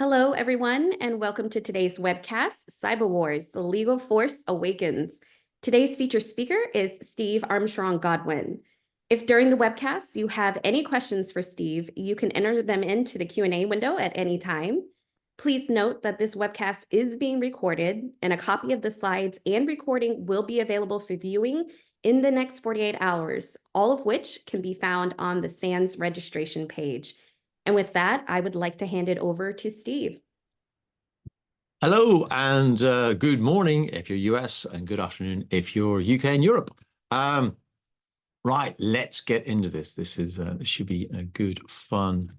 Hello, everyone, and welcome to today's webcast, Cyber Wars, the Legal Force Awakens. Today's featured speaker is Steve Armstrong Godwin. If during the webcast you have any questions for Steve, you can enter them into the Q&A window at any time. Please note that this webcast is being recorded, and a copy of the slides and recording will be available for viewing in the next 48 hours, all of which can be found on the SANS registration page. And with that, I would like to hand it over to Steve. Hello and good morning if you're US and good afternoon if you're UK and Europe. Right, let's get into this. This should be a good fun.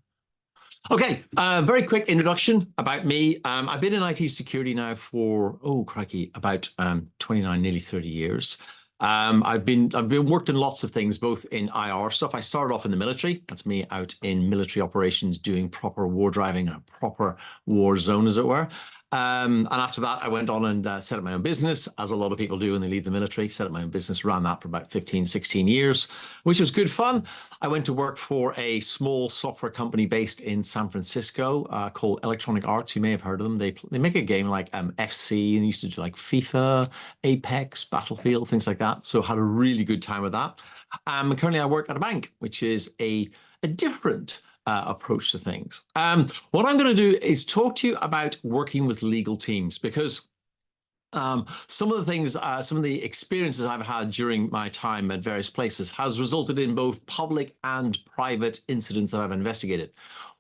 Okay, very quick introduction about me. I've been in IT security now for, oh crikey, about 29, nearly 30 years. I've been worked in lots of things, both in IR stuff. I started off in the military. That's me out in military operations, doing proper war driving in a proper war zone, as it were. And after that, I went on and set up my own business, as a lot of people do when they leave the military. Set up my own business, ran that for about 15, 16 years, which was good fun. I went to work for a small software company based in San Francisco called Electronic Arts. You may have heard of them. They make a game like FC, and used to do like FIFA, Apex, Battlefield, things like that. So had a really good time with that. Currently, I work at a bank, which is a different approach to things. What I'm going to do is talk to you about working with legal teams, because some of the things, some of the experiences I've had during my time at various places has resulted in both public and private incidents that I've investigated.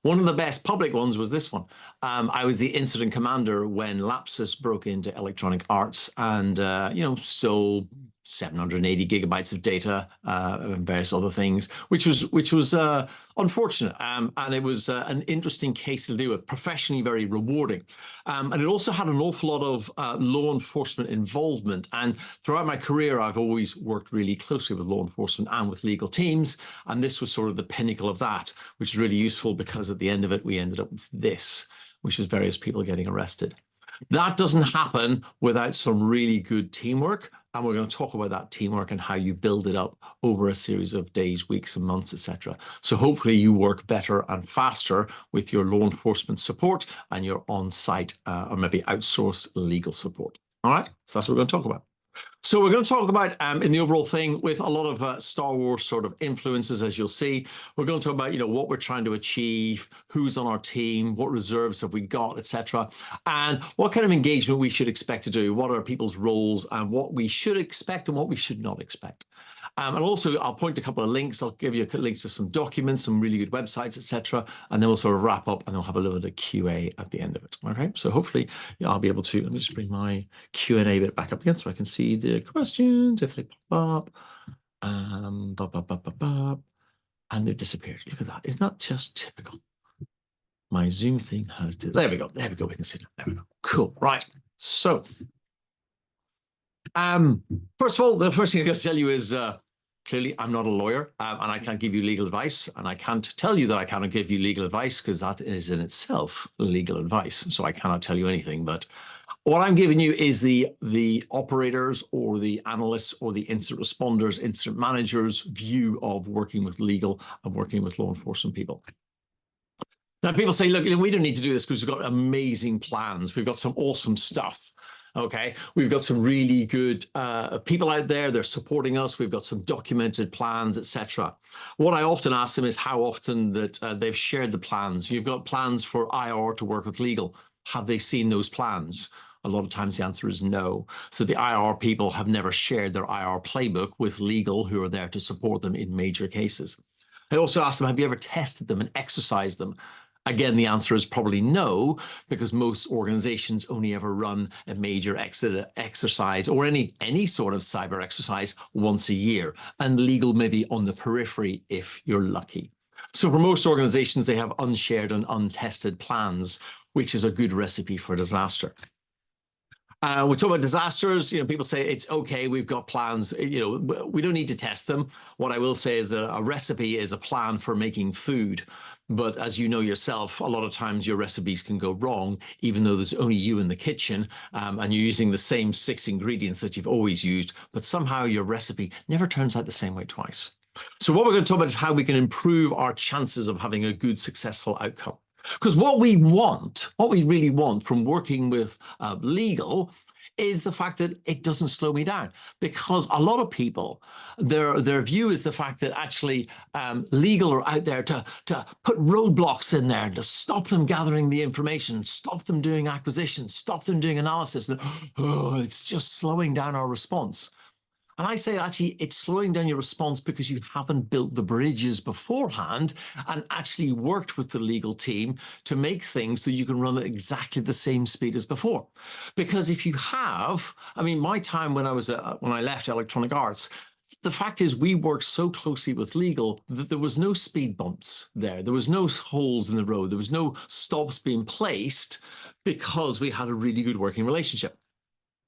One of the best public ones was this one. I was the incident commander when Lapsus broke into Electronic Arts and, stole 780 gigabytes of data and various other things, which was unfortunate. And it was an interesting case to do with, professionally very rewarding. And it also had an awful lot of law enforcement involvement. And throughout my career, I've always worked really closely with law enforcement and with legal teams. And this was sort of the pinnacle of that, which is really useful because at the end of it, we ended up with this, which was various people getting arrested. That doesn't happen without some really good teamwork. And we're going to talk about that teamwork and how you build it up over a series of days, weeks, and months, etc. So hopefully you work better and faster with your law enforcement support and your on-site or maybe outsourced legal support. All right, so that's what we're going to talk about. So we're going to talk about, in the overall thing, with a lot of Star Wars sort of influences, as you'll see. We're going to talk about, what we're trying to achieve, who's on our team, what reserves have we got, etc., and what kind of engagement we should expect to do, what are people's roles, and what we should expect and what we should not expect. And also, I'll point to a couple of links. I'll give you links to some documents, some really good websites, etc. And then we'll sort of wrap up and we'll have a little bit of QA at the end of it. Okay, so hopefully I'll be able to, let me just bring my Q&A bit back up again so I can see the questions if they pop up. And they've disappeared. Look at that. Isn't that just typical? My Zoom thing has to, there we go. There we go. We can see it. There we go. Cool. Right. So, first of all, the first thing I got to tell you is, clearly, I'm not a lawyer, and I can't give you legal advice, and I can't tell you that I cannot give you legal advice, because that is in itself legal advice, so I cannot tell you anything. But what I'm giving you is the operators or the analysts or the incident responders, incident managers' view of working with legal and working with law enforcement people. Now, people say, look, we don't need to do this because we've got amazing plans. We've got some awesome stuff. Okay, we've got some really good people out there. They're supporting us. We've got some documented plans, etc. What I often ask them is how often that they've shared the plans. You've got plans for IR to work with legal. Have they seen those plans? A lot of times the answer is no. So the IR people have never shared their IR playbook with legal, who are there to support them in major cases. I also ask them, have you ever tested them and exercised them? Again, the answer is probably no, because most organizations only ever run a major exercise or any sort of cyber exercise once a year, and legal maybe on the periphery if you're lucky. So for most organizations, they have unshared and untested plans, which is a good recipe for disaster. We talk about disasters. People say it's okay, we've got plans. We don't need to test them. What I will say is that a recipe is a plan for making food. But as you know yourself, a lot of times your recipes can go wrong, even though there's only you in the kitchen and you're using the same 6 ingredients that you've always used. But somehow your recipe never turns out the same way twice. So what we're going to talk about is how we can improve our chances of having a good, successful outcome. Because what we really want from working with legal is the fact that it doesn't slow me down. Because a lot of people, their view is the fact that actually legal are out there to put roadblocks in there, to stop them gathering the information, stop them doing acquisitions, stop them doing analysis. And, oh, it's just slowing down our response. And I say, actually, it's slowing down your response because you haven't built the bridges beforehand and actually worked with the legal team to make things so you can run at exactly the same speed as before. Because if you have, I mean, my time when I left Electronic Arts, the fact is we worked so closely with legal that there was no speed bumps there. There was no holes in the road. There was no stops being placed because we had a really good working relationship.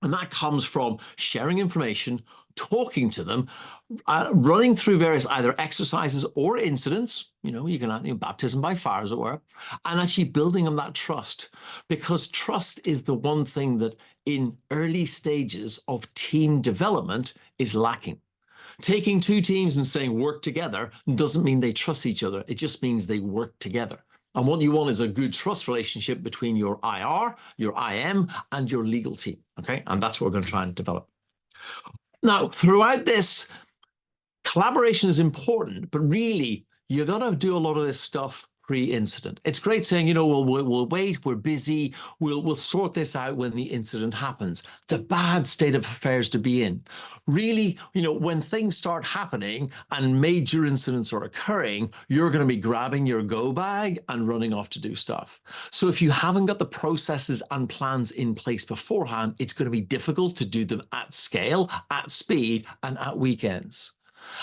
And that comes from sharing information, talking to them, running through various either exercises or incidents, you can baptism by fire, as it were, and actually building them that trust. Because trust is the one thing that in early stages of team development is lacking. Taking two teams and saying work together doesn't mean they trust each other. It just means they work together. And what you want is a good trust relationship between your IR, your IM, and your legal team, okay? And that's what we're going to try and develop. Now, throughout this, collaboration is important, but really, you're going to do a lot of this stuff pre-incident. It's great saying, we'll wait, we're busy, we'll sort this out when the incident happens. It's a bad state of affairs to be in. Really, when things start happening and major incidents are occurring, you're going to be grabbing your go bag and running off to do stuff. So if you haven't got the processes and plans in place beforehand, it's going to be difficult to do them at scale, at speed, and at weekends.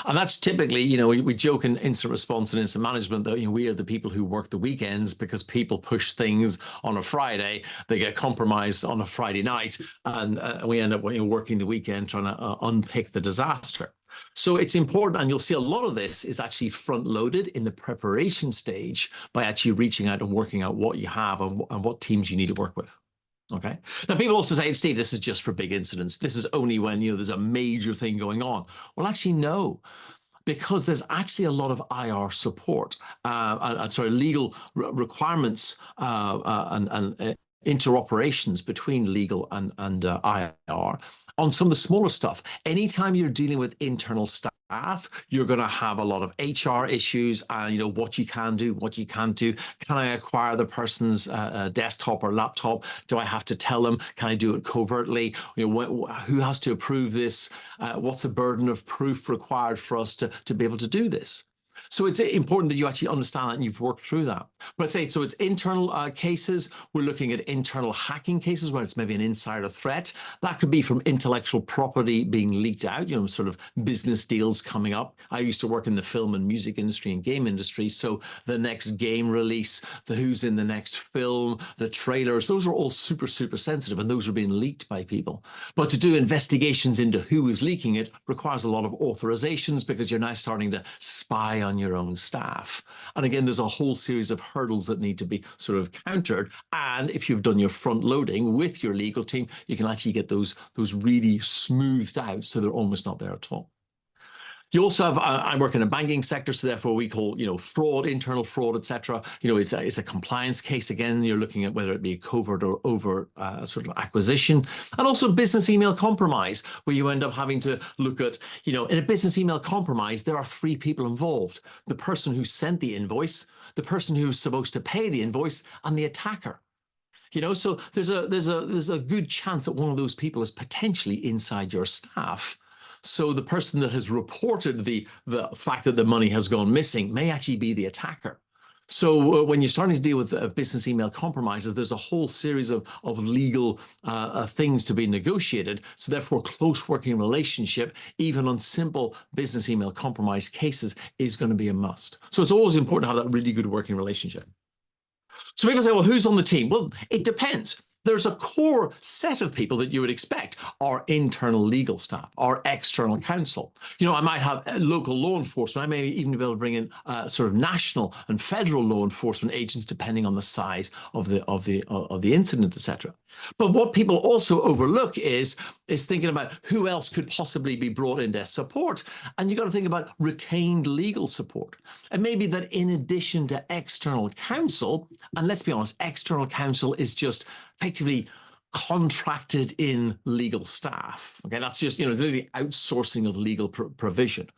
And that's typically, we joke in incident response and incident management that we are the people who work the weekends because people push things on a Friday, they get compromised on a Friday night, and we end up working the weekend trying to unpick the disaster. So it's important, and you'll see a lot of this is actually front-loaded in the preparation stage by actually reaching out and working out what you have and what teams you need to work with. Okay. Now, people also say, Steve, this is just for big incidents. This is only when, there's a major thing going on. Well, actually, no, because there's actually a lot of IR support, legal requirements and interoperations between legal and IR on some of the smaller stuff. Anytime you're dealing with internal staff, you're going to have a lot of HR issues and, what you can do, what you can't do. Can I acquire the person's desktop or laptop? Do I have to tell them? Can I do it covertly? Who has to approve this? What's the burden of proof required for us to be able to do this? So it's important that you actually understand that and you've worked through that. But I'd say, so it's internal cases. We're looking at internal hacking cases where it's maybe an insider threat. That could be from intellectual property being leaked out, sort of business deals coming up. I used to work in the film and music industry and game industry. So the next game release, who's in the next film, the trailers, those are all super, super sensitive, and those are being leaked by people. But to do investigations into who is leaking it requires a lot of authorizations because you're now starting to spy on your own staff. And again, there's a whole series of hurdles that need to be sort of countered. And if you've done your front loading with your legal team, you can actually get those really smoothed out so they're almost not there at all. You also have, I work in a banking sector, so therefore we call, fraud, internal fraud, etc. It's a compliance case. Again, you're looking at whether it be covert or overt sort of acquisition, and also business email compromise, where you end up having to look at, in a business email compromise, there are three people involved: the person who sent the invoice, the person who's supposed to pay the invoice, and the attacker. So there's a good chance that one of those people is potentially inside your staff. So the person that has reported the fact that the money has gone missing may actually be the attacker. So when you're starting to deal with business email compromises, there's a whole series of legal things to be negotiated. So therefore, close working relationship, even on simple business email compromise cases, is going to be a must. So it's always important to have that really good working relationship. So people say, well, who's on the team? Well, it depends. There's a core set of people that you would expect: our internal legal staff, our external counsel. I might have local law enforcement. I may even be able to bring in sort of national and federal law enforcement agents, depending on the size of the incident, etc. But what people also overlook is thinking about who else could possibly be brought in as support. And you got to think about retained legal support. And maybe that in addition to external counsel, and let's be honest, external counsel is just effectively contracted in legal staff. Okay, that's just, literally outsourcing of legal provision.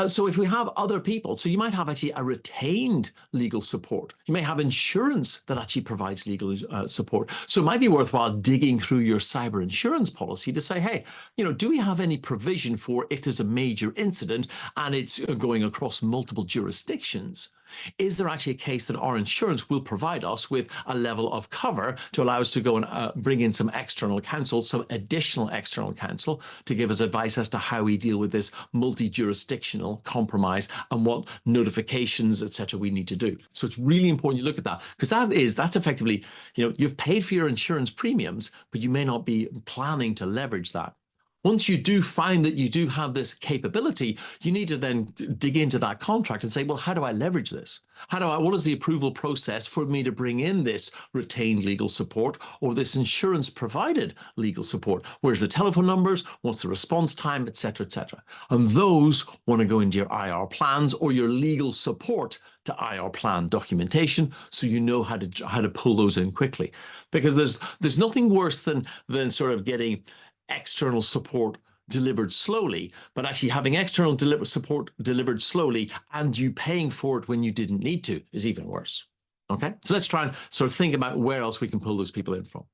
So if we have other people, so you might have actually a retained legal support. You may have insurance that actually provides legal support. So it might be worthwhile digging through your cyber insurance policy to say, hey, do we have any provision for if there's a major incident and it's going across multiple jurisdictions? Is there actually a case that our insurance will provide us with a level of cover to allow us to go and bring in some external counsel, some additional external counsel to give us advice as to how we deal with this multi-jurisdictional compromise and what notifications, etc., we need to do? So it's really important you look at that, because that's effectively, you've paid for your insurance premiums, but you may not be planning to leverage that. Once you do find that you do have this capability, you need to then dig into that contract and say, well, how do I leverage this? What is the approval process for me to bring in this retained legal support or this insurance provided legal support? Where's the telephone numbers? What's the response time, et cetera, et cetera? And those want to go into your IR plans or your legal support to IR plan documentation, so you know how to pull those in quickly. Because there's nothing worse than sort of getting external support delivered slowly, but actually having external support delivered slowly and you paying for it when you didn't need to is even worse. Okay, so let's try and sort of think about where else we can pull those people in from.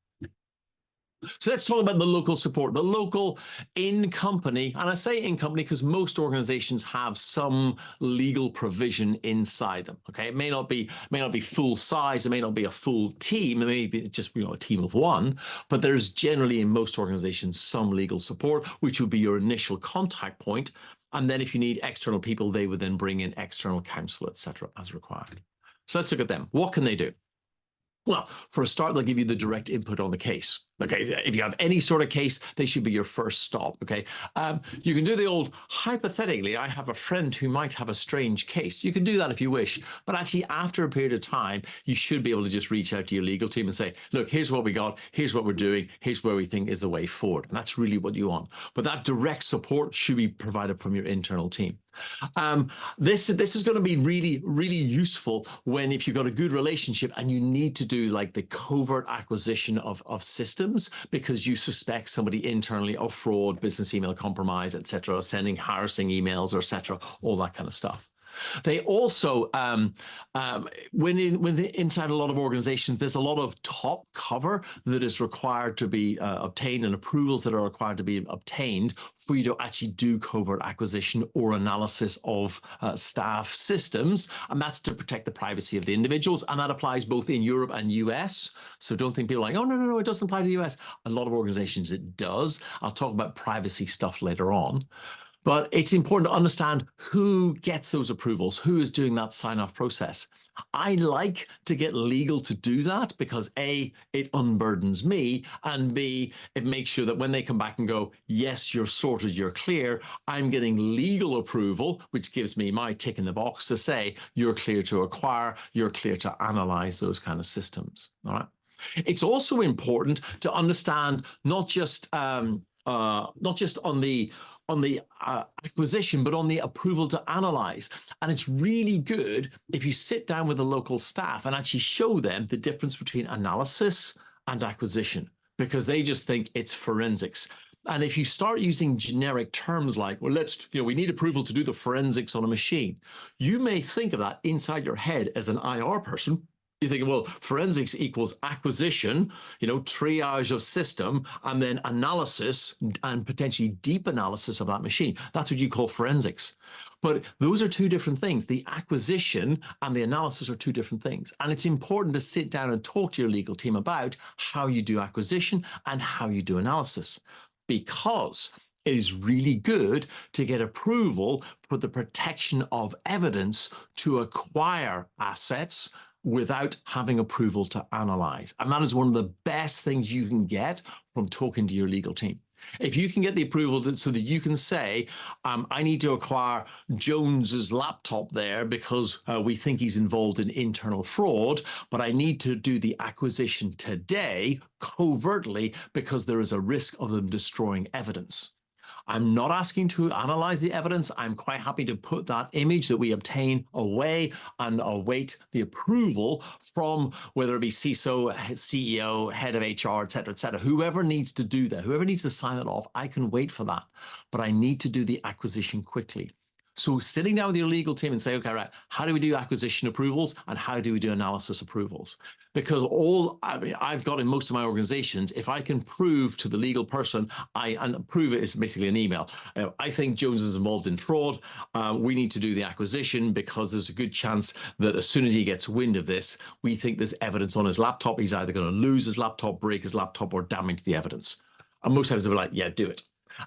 So let's talk about the local support, the local in-company, and I say in-company because most organizations have some legal provision inside them. Okay, it may not be full size, it may not be a full team, it may be just a team of one, but there's generally in most organizations some legal support, which would be your initial contact point. And then if you need external people, they would then bring in external counsel, etc., as required. So let's look at them. What can they do? Well, for a start, they'll give you the direct input on the case. Okay, if you have any sort of case, they should be your first stop. Okay, you can do the old hypothetically, I have a friend who might have a strange case. You can do that if you wish, but actually after a period of time, you should be able to just reach out to your legal team and say, look, here's what we got, here's what we're doing, here's where we think is the way forward. And that's really what you want. But that direct support should be provided from your internal team. This is going to be really, really useful if you've got a good relationship and you need to do like the covert acquisition of systems because you suspect somebody internally of fraud, business email compromise, etc., sending harassing emails, or etc., all that kind of stuff. They also, when inside a lot of organizations, there's a lot of top cover that is required to be obtained and approvals that are required to be obtained for you to actually do covert acquisition or analysis of staff systems. And that's to protect the privacy of the individuals. And that applies both in Europe and US. So don't think people are like, oh, no, it doesn't apply to the US. A lot of organizations, it does. I'll talk about privacy stuff later on. But it's important to understand who gets those approvals, who is doing that sign-off process. I like to get legal to do that because A, it unburdens me, and B, it makes sure that when they come back and go, yes, you're sorted, you're clear, I'm getting legal approval, which gives me my tick in the box to say, you're clear to acquire, you're clear to analyze those kind of systems. All right. It's also important to understand not just on the acquisition, but on the approval to analyze. And it's really good if you sit down with the local staff and actually show them the difference between analysis and acquisition, because they just think it's forensics. And if you start using generic terms like, well, we need approval to do the forensics on a machine, you may think of that inside your head as an IR person. You think, well, forensics equals acquisition, triage of system, and then analysis and potentially deep analysis of that machine. That's what you call forensics. But those are two different things. The acquisition and the analysis are two different things. And it's important to sit down and talk to your legal team about how you do acquisition and how you do analysis, because it is really good to get approval for the protection of evidence to acquire assets without having approval to analyze. And that is one of the best things you can get from talking to your legal team. If you can get the approval so that you can say, I need to acquire Jones's laptop there because we think he's involved in internal fraud, but I need to do the acquisition today covertly because there is a risk of them destroying evidence. I'm not asking to analyze the evidence. I'm quite happy to put that image that we obtain away and await the approval from whether it be CISO, CEO, head of HR, et cetera, whoever needs to do that, whoever needs to sign it off, I can wait for that. But I need to do the acquisition quickly. So sitting down with your legal team and say, okay, right, how do we do acquisition approvals and how do we do analysis approvals? Because I've got in most of my organizations, if I can prove to the legal person, and prove it is basically an email. I think Jones is involved in fraud. We need to do the acquisition because there's a good chance that as soon as he gets wind of this, we think there's evidence on his laptop. He's either going to lose his laptop, break his laptop, or damage the evidence. And most times they'll be like, yeah, do it.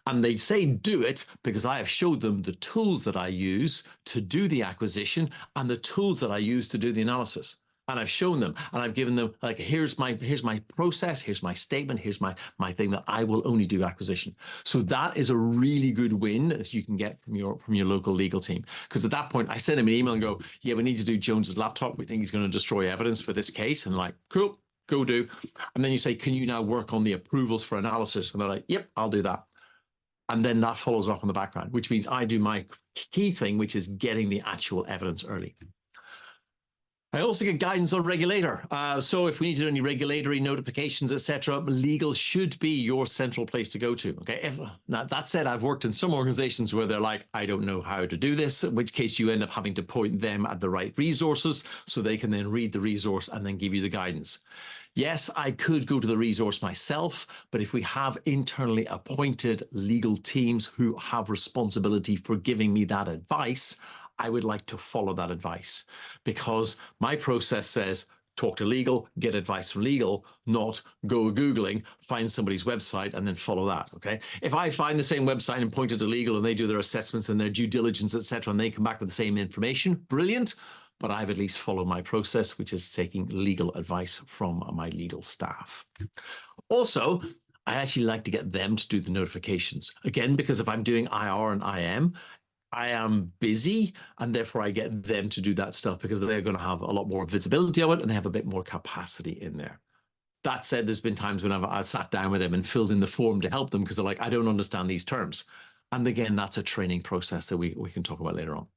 And they say do it because I have showed them the tools that I use to do the acquisition and the tools that I use to do the analysis. And I've shown them and I've given them like, here's my process, here's my statement, here's my thing that I will only do acquisition. So that is a really good win that you can get from your local legal team. Because at that point I send them an email and go, yeah, we need to do Jones's laptop. We think he's going to destroy evidence for this case. And like, cool, go do. And then you say, can you now work on the approvals for analysis? And they're like, yep, I'll do that. And then that follows off in the background, which means I do my key thing, which is getting the actual evidence early. I also get guidance on regulator. So if we need to do any regulatory notifications, etc., legal should be your central place to go to. Okay. Now, that said, I've worked in some organizations where they're like, I don't know how to do this, in which case you end up having to point them at the right resources so they can then read the resource and then give you the guidance. Yes, I could go to the resource myself, but if we have internally appointed legal teams who have responsibility for giving me that advice, I would like to follow that advice because my process says, talk to legal, get advice from legal, not go Googling, find somebody's website and then follow that, okay? If I find the same website and point it to legal and they do their assessments and their due diligence, etc., and they come back with the same information, brilliant. But I've at least followed my process, which is taking legal advice from my legal staff. Also, I actually like to get them to do the notifications. Again, because if I'm doing IR and IM, I am busy and therefore I get them to do that stuff because they're going to have a lot more visibility of it and they have a bit more capacity in there. That said, there's been times when I've sat down with them and filled in the form to help them because they're like, I don't understand these terms. And again, that's a training process that we can talk about later on.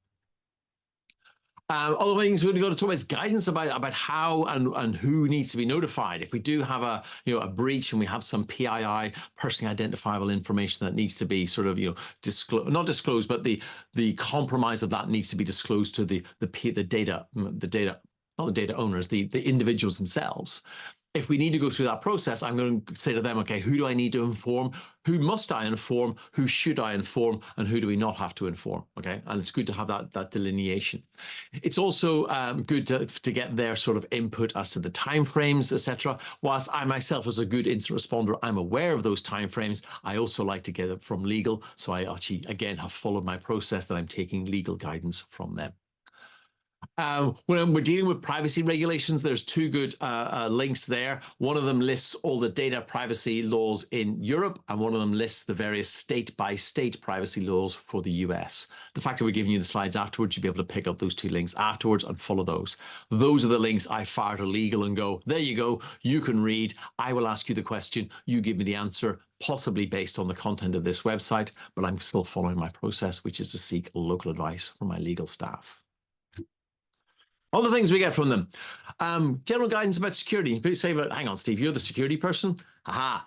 Other things we're going to go to talk about is guidance about how and who needs to be notified. If we do have a breach and we have some PII, personally identifiable information that needs to be sort of not disclosed, but the compromise of that needs to be disclosed to the data, not the data owners, the individuals themselves. If we need to go through that process, I'm going to say to them, okay, who do I need to inform? Who must I inform? Who should I inform? And who do we not have to inform? Okay, and it's good to have that delineation. It's also good to get their sort of input as to the timeframes, etc. Whilst I myself, as a good incident responder, I'm aware of those timeframes, I also like to get it from legal. So I actually, again, have followed my process that I'm taking legal guidance from them. When we're dealing with privacy regulations, there's two good links there. One of them lists all the data privacy laws in Europe, and one of them lists the various state-by-state privacy laws for the US. The fact that we're giving you the slides afterwards, you'll be able to pick up those two links afterwards and follow those. Those are the links I fire to legal and go, there you go, you can read. I will ask you the question, you give me the answer, possibly based on the content of this website, but I'm still following my process, which is to seek local advice from my legal staff. Other things we get from them. General guidance about security. You say, but hang on, Steve, you're the security person? Aha.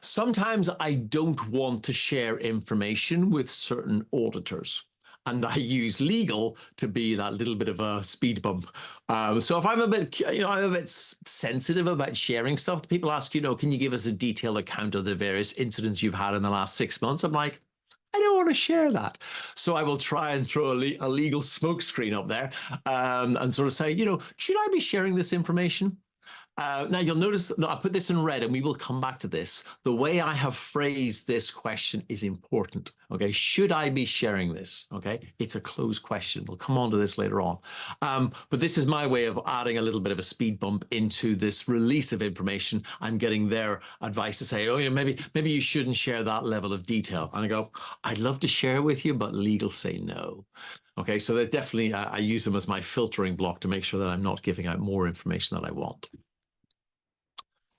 Sometimes I don't want to share information with certain auditors. And I use legal to be that little bit of a speed bump. So if I'm a bit, I'm a bit sensitive about sharing stuff, people ask, can you give us a detailed account of the various incidents you've had in the last 6 months? I'm like, I don't want to share that. So I will try and throw a legal smokescreen up there and sort of say, should I be sharing this information? Now you'll notice that I put this in red, and we will come back to this. The way I have phrased this question is important. Okay, should I be sharing this? Okay, it's a closed question. We'll come on to this later on. But this is my way of adding a little bit of a speed bump into this release of information. I'm getting their advice to say, oh, yeah, maybe you shouldn't share that level of detail. And I go, I'd love to share it with you, but legal say no. Okay, so that definitely I use them as my filtering block to make sure that I'm not giving out more information than I want.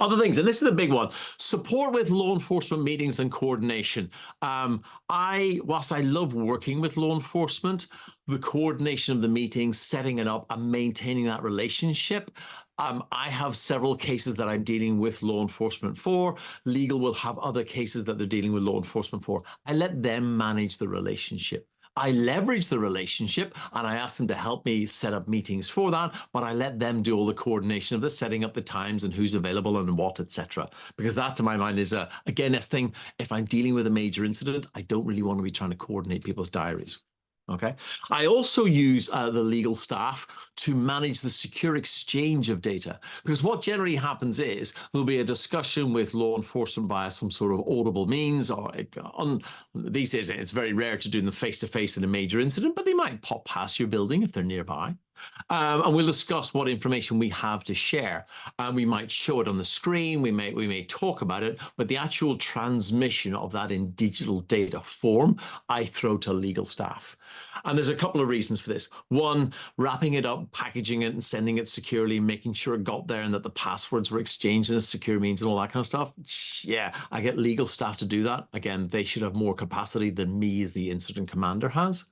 Other things, and this is the big one, support with law enforcement meetings and coordination. Whilst I love working with law enforcement, the coordination of the meetings, setting it up and maintaining that relationship, I have several cases that I'm dealing with law enforcement for. Legal will have other cases that they're dealing with law enforcement for. I let them manage the relationship. I leverage the relationship and I ask them to help me set up meetings for that, but I let them do all the coordination of the setting up the times and who's available and what, etc. Because that, to my mind, is again a thing. If I'm dealing with a major incident, I don't really want to be trying to coordinate people's diaries. Okay. I also use the legal staff to manage the secure exchange of data, because what generally happens is there'll be a discussion with law enforcement via some sort of audible means, or these days it's very rare to do them face-to-face in a major incident, but they might pop past your building if they're nearby. And we'll discuss what information we have to share. We might show it on the screen, we may talk about it, but the actual transmission of that in digital data form, I throw to legal staff. And there's a couple of reasons for this. One, wrapping it up, packaging it and sending it securely, making sure it got there and that the passwords were exchanged in a secure means and all that kind of stuff. Yeah, I get legal staff to do that. Again, they should have more capacity than me as the incident commander has.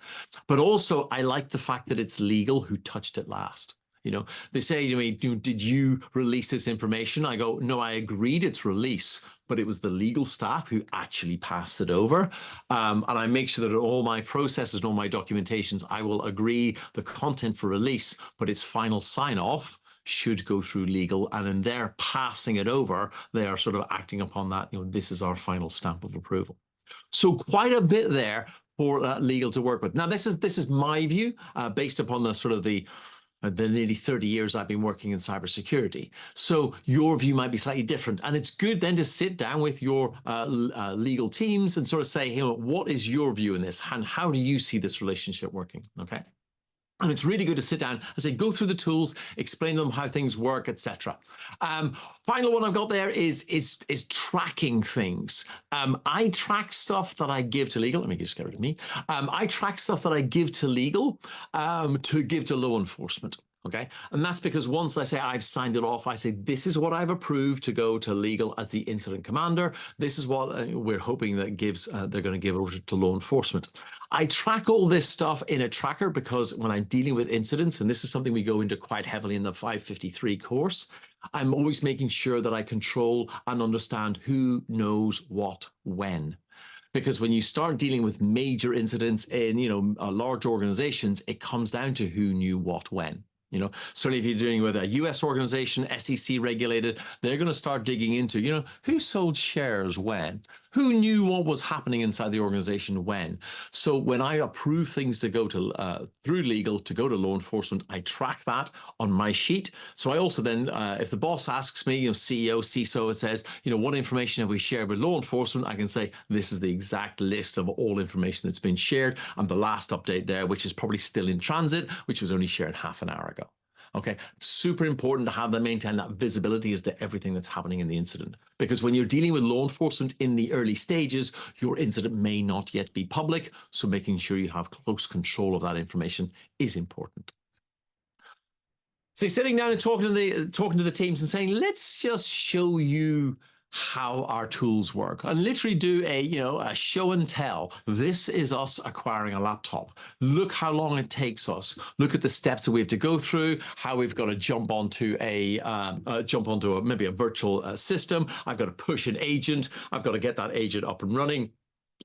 But also, I like the fact that it's legal who touched it last. You know, they say to me, did you release this information? I go, no, I agreed its release, but it was the legal staff who actually passed it over. And I make sure that all my processes and all my documentations, I will agree the content for release, but its final sign off should go through legal. And in their passing it over, they are sort of acting upon that. You know, this is our final stamp of approval. So quite a bit there for legal to work with. Now, this is my view based upon the sort of the nearly 30 years I've been working in cybersecurity. So your view might be slightly different. And it's good then to sit down with your legal teams and sort of say, hey, what is your view in this? And how do you see this relationship working? Okay. And it's really good to sit down and say, go through the tools, explain to them how things work, etc. Final one I've got there is tracking things. I track stuff that I give to legal. Let me just get rid of me. I track stuff that I give to legal to give to law enforcement. Okay. And that's because once I say I've signed it off, I say, this is what I've approved to go to legal as the incident commander. This is what we're hoping that they're going to give over to law enforcement. I track all this stuff in a tracker because when I'm dealing with incidents, and this is something we go into quite heavily in the 553 course, I'm always making sure that I control and understand who knows what when. Because when you start dealing with major incidents in, large organizations, it comes down to who knew what when. Certainly if you're dealing with a US organization, SEC regulated, they're going to start digging into, who sold shares when? Who knew what was happening inside the organization when? So when I approve things to go to through legal to go to law enforcement, I track that on my sheet. So I also then, if the boss asks me, CEO, CISO, it says, what information have we shared with law enforcement? I can say, this is the exact list of all information that's been shared. And the last update there, which is probably still in transit, which was only shared half an hour ago. Okay, super important to have them maintain that visibility as to everything that's happening in the incident. Because when you're dealing with law enforcement in the early stages, your incident may not yet be public. So making sure you have close control of that information is important. So sitting down and talking to the teams and saying, let's just show you how our tools work and literally do a show and tell. This is us acquiring a laptop. Look how long it takes us. Look at the steps that we have to go through, how we've got to jump onto maybe a virtual system. I've got to push an agent. I've got to get that agent up and running.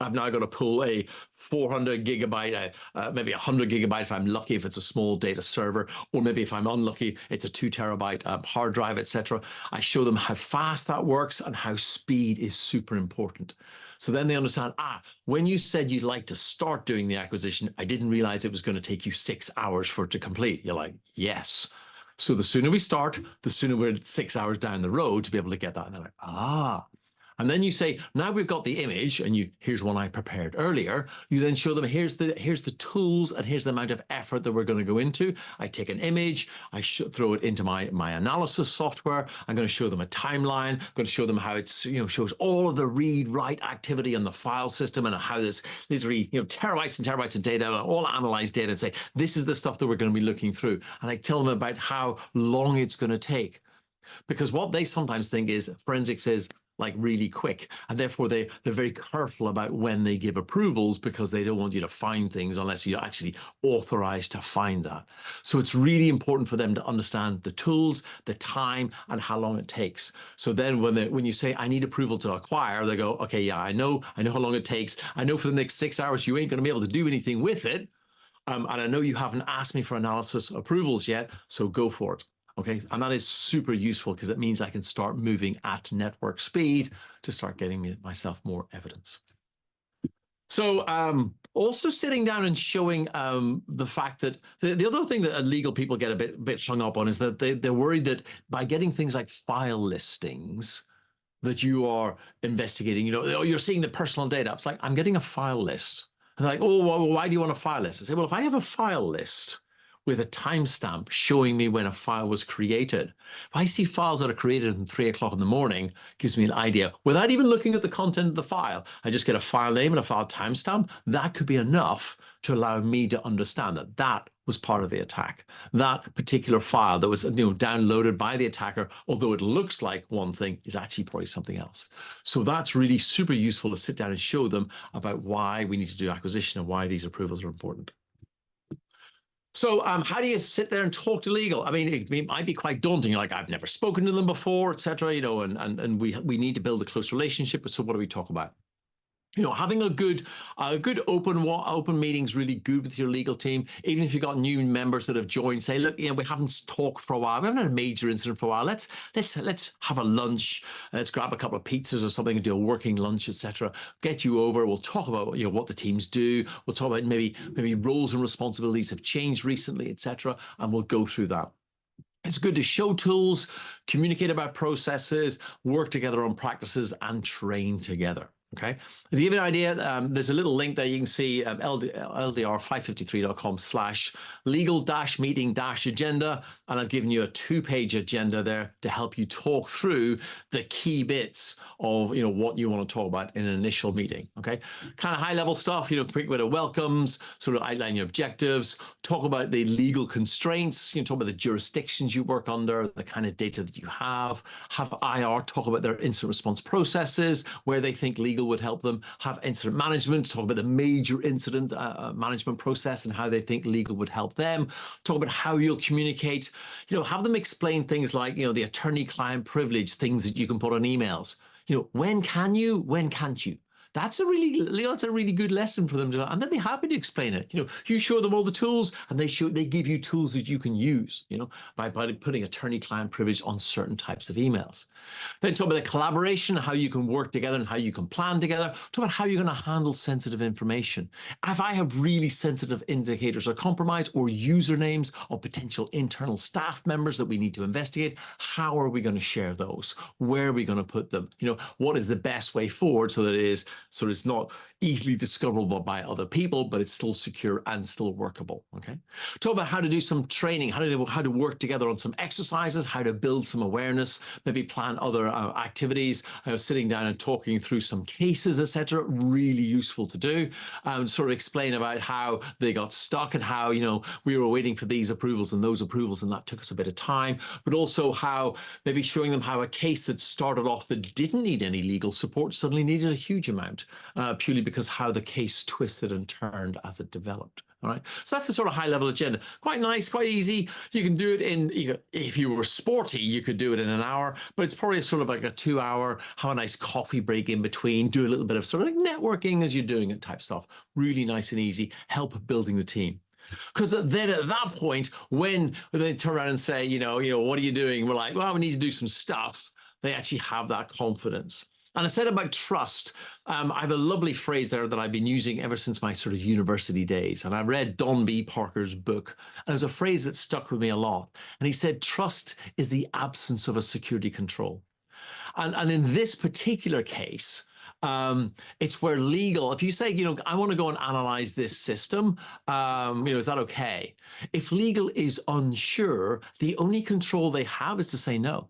I've now got to pull a 400 gigabyte, maybe 100 gigabyte if I'm lucky, if it's a small data server, or maybe if I'm unlucky, it's a 2 terabyte hard drive, etc. I show them how fast that works and how speed is super important. So then they understand, when you said you'd like to start doing the acquisition, I didn't realize it was going to take you 6 hours for it to complete. You're like, yes. So the sooner we start, the sooner we're 6 hours down the road to be able to get that. And they're like, ah. And then you say, now we've got the image, and here's one I prepared earlier. You then show them, here's the tools, and here's the amount of effort that we're going to go into. I take an image, I throw it into my analysis software. I'm going to show them a timeline. I'm going to show them how it's shows all of the read-write activity on the file system, and how this literally terabytes and terabytes of data, all analyzed data, and say this is the stuff that we're going to be looking through. And I tell them about how long it's going to take, because what they sometimes think is forensics is like really quick, and therefore they're very careful about when they give approvals, because they don't want you to find things unless you're actually authorized to find that. So it's really important for them to understand the tools, the time, and how long it takes. So then when you say I need approval to acquire, they go, okay, yeah, I know how long it takes. I know for the next 6 hours you ain't going to be able to do anything with it, and I know you haven't asked me for analysis approvals yet, so go for it. Okay, and that is super useful, because it means I can start moving at network speed to start getting myself more evidence. So also sitting down and showing the fact that the other thing that legal people get a bit hung up on is that they're worried that by getting things like file listings that you are investigating, you're seeing the personal data. It's like, I'm getting a file list. And they're like, oh, well, why do you want a file list? I say, well, if I have a file list with a timestamp showing me when a file was created, if I see files that are created at 3 o'clock in the morning, gives me an idea without even looking at the content of the file. I just get a file name and a file timestamp. That could be enough to allow me to understand that that was part of the attack. That particular file that was downloaded by the attacker, although it looks like one thing, is actually probably something else. So that's really super useful to sit down and show them about why we need to do acquisition and why these approvals are important. So how do you sit there and talk to legal? I mean, it might be quite daunting. You're like, I've never spoken to them before, et cetera, and we need to build a close relationship. But so what do we talk about? Having a good open meeting is really good with your legal team. Even if you've got new members that have joined, say, look, we haven't talked for a while. We haven't had a major incident for a while. Let's have a lunch. Let's grab a couple of pizzas or something and do a working lunch, etc. Get you over. We'll talk about what the teams do. We'll talk about maybe roles and responsibilities have changed recently, etc. And we'll go through that. It's good to show tools, communicate about processes, work together on practices, and train together. Okay, to give you an idea, there's a little link there you can see, ldr553.com/legal-meeting-agenda, and I've given you a 2-page agenda there to help you talk through the key bits of what you want to talk about in an initial meeting. Okay, kind of high-level stuff, quick bit of welcomes, sort of outline your objectives, talk about the legal constraints, talk about the jurisdictions you work under, the kind of data that you have IR talk about their incident response processes, where they think legal would help them, have incident management, talk about the major incident management process and how they think legal would help them, talk about how you'll communicate, have them explain things like, the attorney-client privilege, things that you can put on emails. When can you, when can't you? That's a really good lesson for them to, and they'll be happy to explain it. You show them all the tools, and they give you tools that you can use, by putting attorney-client privilege on certain types of emails. Then talk about the collaboration, how you can work together and how you can plan together. Talk about how you're going to handle sensitive information. If I have really sensitive indicators of compromise or usernames of potential internal staff members that we need to investigate, how are we going to share those? Where are we going to put them? What is the best way forward so that it's not easily discoverable by other people, but it's still secure and still workable. Okay. Talk about how to do some training, how to work together on some exercises, how to build some awareness, maybe plan other activities, sitting down and talking through some cases, etc. Really useful to do. Sort of explain about how they got stuck and how we were waiting for these approvals and those approvals, and that took us a bit of time. But also how maybe showing them how a case that started off that didn't need any legal support suddenly needed a huge amount, purely because how the case twisted and turned as it developed. All right, so that's the sort of high-level agenda. Quite nice, quite easy. You can do it if you were sporty, you could do it in an hour, but it's probably sort of like a 2-hour, have a nice coffee break in between, do a little bit of sort of like networking as you're doing it type stuff. Really nice and easy, help building the team. Because then at that point, when they turn around and say, what are you doing? We're like, well, we need to do some stuff. They actually have that confidence. And I said about trust, I have a lovely phrase there that I've been using ever since my sort of university days. And I read Don B. Parker's book, and it was a phrase that stuck with me a lot. And he said, trust is the absence of a security control. And in this particular case, it's where legal, if you say, I want to go and analyze this system, is that okay? If legal is unsure, the only control they have is to say no.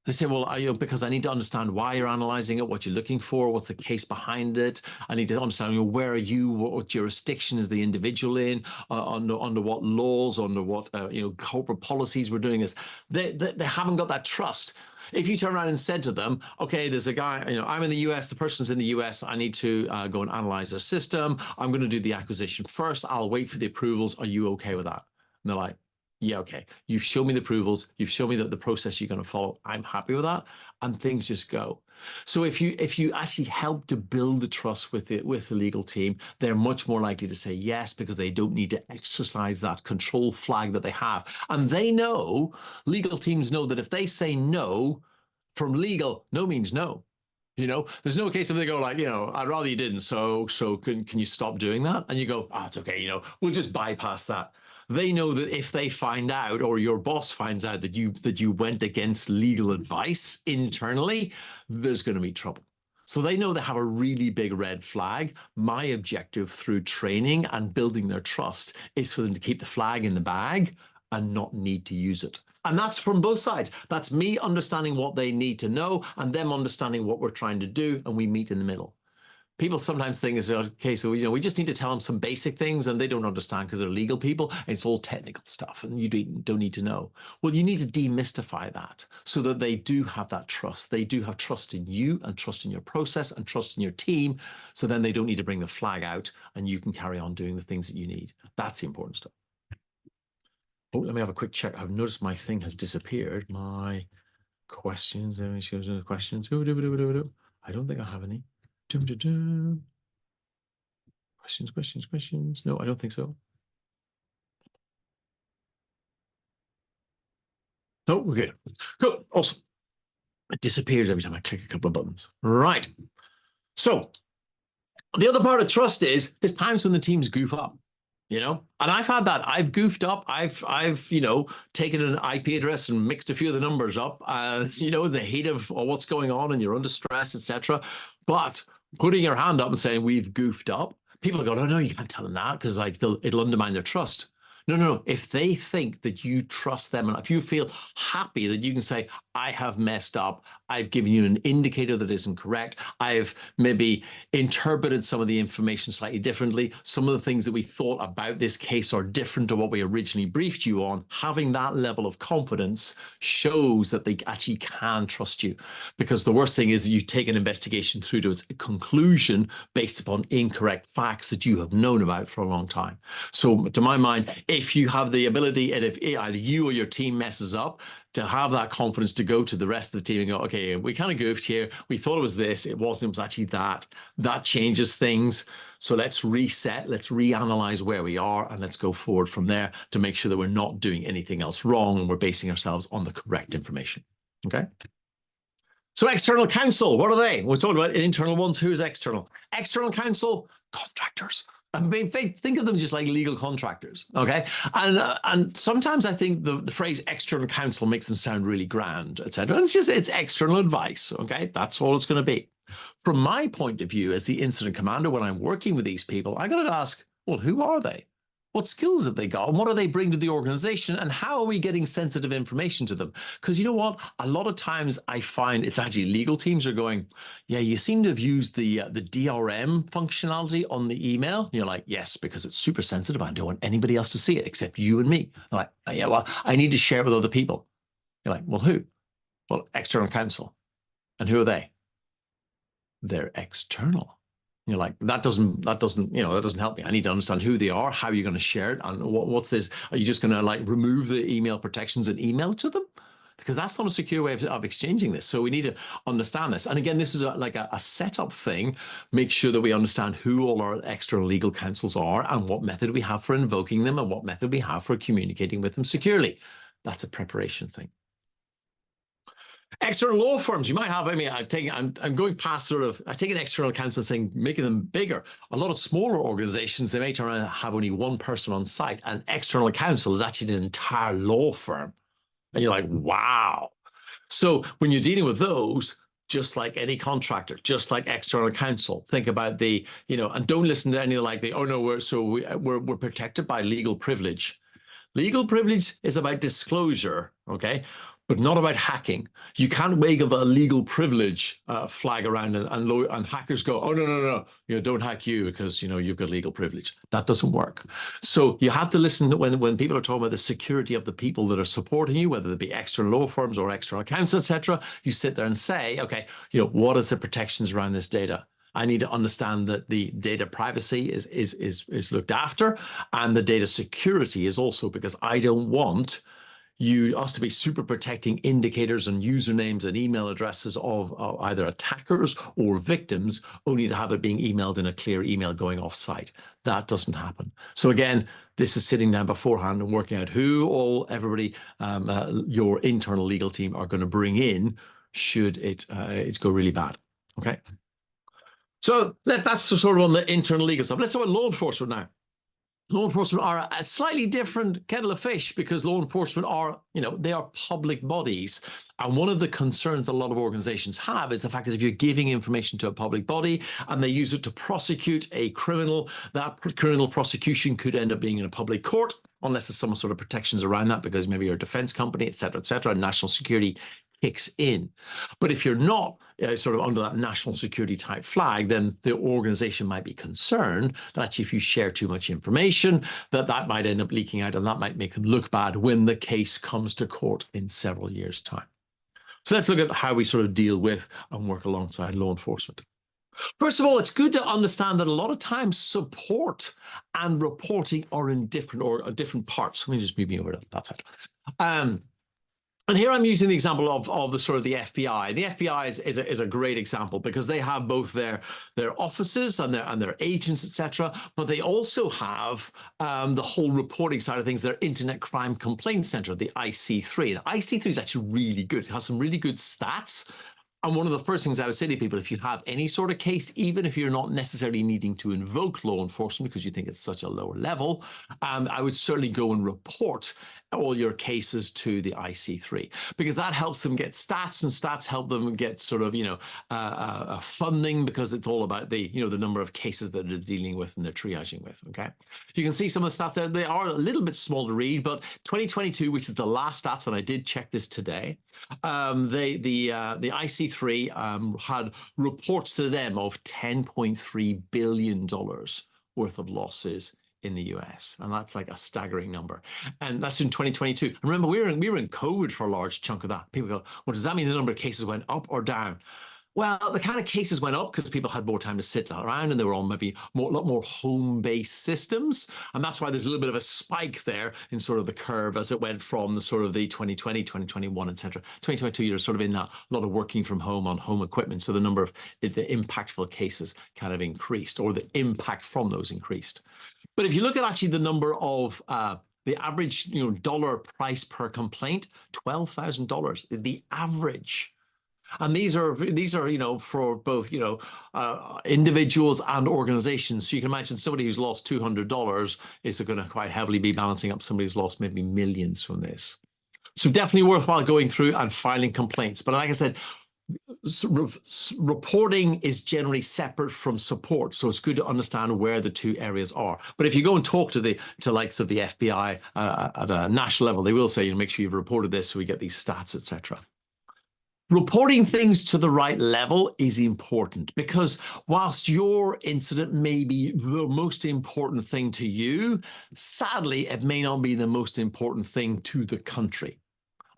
They say, well, because I need to understand why you're analyzing it, what you're looking for, what's the case behind it. I need to understand, where are you, what jurisdiction is the individual in, under what laws, under what, corporate policies we're doing this. They haven't got that trust. If you turn around and said to them, okay, there's a guy, I'm in the US, the person's in the US, I need to go and analyze their system. I'm going to do the acquisition first. I'll wait for the approvals. Are you okay with that? And they're like, yeah, okay. You've shown me the approvals. You've shown me that the process you're going to follow. I'm happy with that. And things just go. So if you actually help to build the trust with the legal team, they're much more likely to say yes, because they don't need to exercise that control flag that they have. And they know, legal teams know, that if they say no from legal, no means no. There's no case if they go like, I'd rather you didn't. So can you stop doing that? And you go, oh, it's okay. We'll just bypass that. They know that if they find out, or your boss finds out that you went against legal advice internally, there's going to be trouble. So they know they have a really big red flag. My objective through training and building their trust is for them to keep the flag in the bag and not need to use it. And that's from both sides. That's me understanding what they need to know and them understanding what we're trying to do, and we meet in the middle. People sometimes think is, okay, so, we just need to tell them some basic things, and they don't understand because they're legal people. And it's all technical stuff and you don't need to know. Well, you need to demystify that so that they do have that trust. They do have trust in you and trust in your process and trust in your team. So then they don't need to bring the flag out and you can carry on doing the things that you need. That's the important stuff. Oh, let me have a quick check. I've noticed my thing has disappeared. My questions. Let me show the questions. I don't think I have any. Questions. No, I don't think so. No, we're good. Cool. Awesome. It disappeared every time I click a couple of buttons. Right. So the other part of trust is there's times when the teams goof up, and I've had that. I've goofed up. I've taken an IP address and mixed a few of the numbers up, the heat of what's going on and you're under stress, etc. But putting your hand up and saying we've goofed up, people go, no, you can't tell them that because it'll undermine their trust. No. If they think that you trust them, and if you feel happy that you can say, I have messed up, I've given you an indicator that isn't correct, I've maybe interpreted some of the information slightly differently, some of the things that we thought about this case are different to what we originally briefed you on, having that level of confidence shows that they actually can trust you. Because the worst thing is you take an investigation through to its conclusion based upon incorrect facts that you have known about for a long time. So to my mind, if you have the ability, and if either you or your team messes up, to have that confidence to go to the rest of the team and go, okay, we kind of goofed here. We thought it was this. It wasn't. It was actually that. That changes things. So let's reset. Let's reanalyze where we are, and let's go forward from there to make sure that we're not doing anything else wrong and we're basing ourselves on the correct information. Okay. So external counsel, what are they? We're talking about internal ones. Who is external? External counsel, contractors. I mean, think of them just like legal contractors, okay? And sometimes I think the phrase external counsel makes them sound really grand, etc. And it's external advice, okay? That's all it's going to be. From my point of view as the incident commander, when I'm working with these people, I got to ask, well, who are they? What skills have they got? And what do they bring to the organization? And how are we getting sensitive information to them? Because you know what? A lot of times I find it's actually legal teams are going, yeah, you seem to have used the DRM functionality on the email. And you're like, yes, because it's super sensitive. I don't want anybody else to see it except you and me. They're like, oh, yeah, well, I need to share it with other people. You're like, well, who? Well, external counsel. And who are they? They're external. You're like, that doesn't help me. I need to understand who they are, how you're going to share it, and what's this? Are you just going to like remove the email protections and email to them? Because that's not a secure way of exchanging this. So we need to understand this. And again, this is like a setup thing. Make sure that we understand who all our external legal counsels are and what method we have for invoking them and what method we have for communicating with them securely. That's a preparation thing. External law firms, you might have, I mean, I'm going past sort of, I take an external counsel and saying, making them bigger. A lot of smaller organizations, they may turn around and have only one person on site, and external counsel is actually an entire law firm. And you're like, wow. So when you're dealing with those, just like any contractor, just like external counsel, think about the, and don't listen to any like the, oh no, we're protected by legal privilege. Legal privilege is about disclosure, okay, but not about hacking. You can't wave a legal privilege flag around and hackers go, oh, no, don't hack you because, you've got legal privilege. That doesn't work. So you have to listen when people are talking about the security of the people that are supporting you, whether they be external law firms or external counsel, etc. You sit there and say, okay, what is the protections around this data? I need to understand that the data privacy is looked after, and the data security is also, because I don't want us to be super protecting indicators and usernames and email addresses of either attackers or victims, only to have it being emailed in a clear email going off site. That doesn't happen. So again, this is sitting down beforehand and working out who everybody, your internal legal team are going to bring in should it go really bad. Okay. So that's sort of on the internal legal stuff. Let's talk about law enforcement now. Law enforcement are a slightly different kettle of fish because law enforcement are, they are public bodies. And one of the concerns a lot of organizations have is the fact that if you're giving information to a public body and they use it to prosecute a criminal, that criminal prosecution could end up being in a public court, unless there's some sort of protections around that because maybe you're a defense company, et cetera, and national security kicks in. But if you're not sort of under that national security type flag, then the organization might be concerned that actually if you share too much information, that might end up leaking out and that might make them look bad when the case comes to court in several years' time. So let's look at how we sort of deal with and work alongside law enforcement. First of all, it's good to understand that a lot of times support and reporting are in different parts. Let me just move me over to that side. And here I'm using the example of the sort of the FBI. The FBI is a great example because they have both their offices and their agents, etc. But they also have the whole reporting side of things. Their Internet Crime Complaint Center, the IC3. And IC3 is actually really good. It has some really good stats. And one of the first things I would say to people, if you have any sort of case, even if you're not necessarily needing to invoke law enforcement because you think it's such a lower level, I would certainly go and report all your cases to the IC3 because that helps them get stats, and stats help them get sort of, funding because it's all about the number of cases that they're dealing with and they're triaging with. Okay, you can see some of the stats there. They are a little bit small to read, but 2022, which is the last stats, and I did check this today, the IC3 had reports to them of $10.3 billion worth of losses in the US. And that's like a staggering number. And that's in 2022. And remember, we were in COVID for a large chunk of that. People go, well, does that mean the number of cases went up or down? Well, the kind of cases went up because people had more time to sit around and they were on maybe a lot more home-based systems. And that's why there's a little bit of a spike there in sort of the curve as it went from the sort of the 2020, 2021, et cetera. 2022, you're sort of in that a lot of working from home on home equipment. So the number of the impactful cases kind of increased, or the impact from those increased. But if you look at actually the number of the average dollar price per complaint, $12,000, the average. And these are for both individuals and organizations. So you can imagine somebody who's lost $200 is going to quite heavily be balancing up somebody who's lost maybe millions from this. So definitely worthwhile going through and filing complaints. But like I said, reporting is generally separate from support, so it's good to understand where the two areas are. But if you go and talk to the likes of the FBI at a national level, they will say, make sure you've reported this so we get these stats, etc. Reporting things to the right level is important because whilst your incident may be the most important thing to you, sadly, it may not be the most important thing to the country.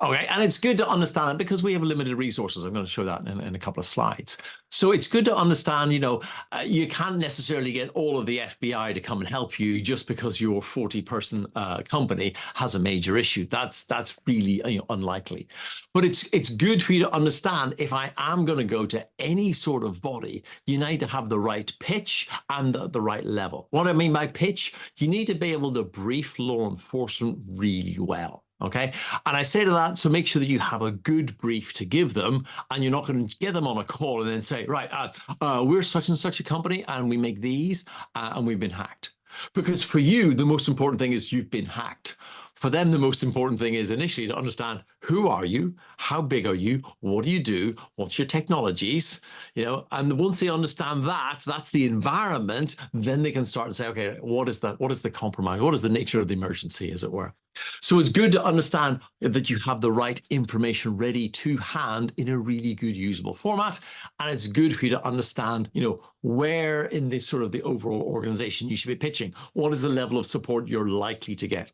Okay, and it's good to understand it because we have limited resources. I'm going to show that in a couple of slides. So it's good to understand, you can't necessarily get all of the FBI to come and help you just because your 40-person company has a major issue. That's really unlikely. But it's good for you to understand if I am going to go to any sort of body, you need to have the right pitch and the right level. What I mean by pitch, you need to be able to brief law enforcement really well. Okay. And I say to that, so make sure that you have a good brief to give them, and you're not going to get them on a call and then say, right, we're such and such a company and we make these and we've been hacked. Because for you, the most important thing is you've been hacked. For them, the most important thing is initially to understand, who are you? How big are you? What do you do? What's your technologies? And once they understand that, that's the environment, then they can start to say, okay, what is the compromise? What is the nature of the emergency, as it were? So it's good to understand that you have the right information ready to hand in a really good usable format. And it's good for you to understand, where in this sort of the overall organization you should be pitching. What is the level of support you're likely to get?